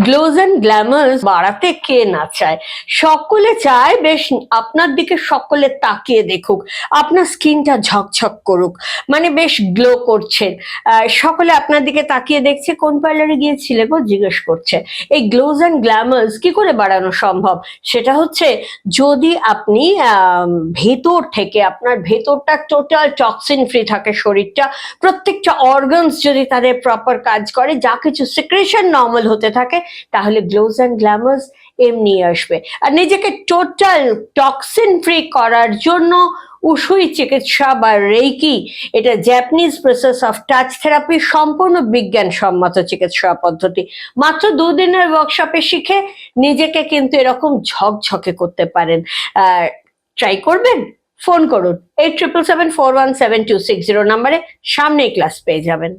Gloss and glamorous বাড়াতে কে না চায়? সকলে চায় বেশ আপনার দিকে সকলে তাকিয়ে দেখুক, আপনার স্কিনটা ঝকঝক করুক, মানে বেশ গ্লো করছেন, সকলে আপনার দিকে তাকিয়ে দেখছে কোন পার্লারে গিয়েছিলে গো জিজ্ঞেস করছে। এই গ্লোজ অ্যান্ড গ্ল্যামার্স কি করে বাড়ানো সম্ভব? সেটা হচ্ছে যদি আপনি ভেতর থেকে, আপনার ভেতরটা টোটাল টক্সিন ফ্রি থাকে, শরীরটা প্রত্যেকটা অর্গানস যদি তাদের প্রপার কাজ করে, যা কিছু সিক্রেশন নর্মাল হতে থাকে, তাহলে গ্লোজ অ্যান্ড গ্ল্যামার্স এমনি আসবে। আর নিজেকে টোটাল টক্সিন ফ্রি করার জন্য উশুই চিকিৎসা বা রেইকি, এটা Japanese process of touch therapy, সম্পূর্ণ বিজ্ঞানসম্মত চিকিৎসা পদ্ধতি। মাত্র 2 দিনের ওয়ার্কশপে শিখে নিজেকে কিন্তু এরকম ঝকঝকে করতে পারেন। ট্রাই করবেন? ফোন করুন 8777417260 নাম্বারে, সামনেই ক্লাস পেয়ে যাবেন।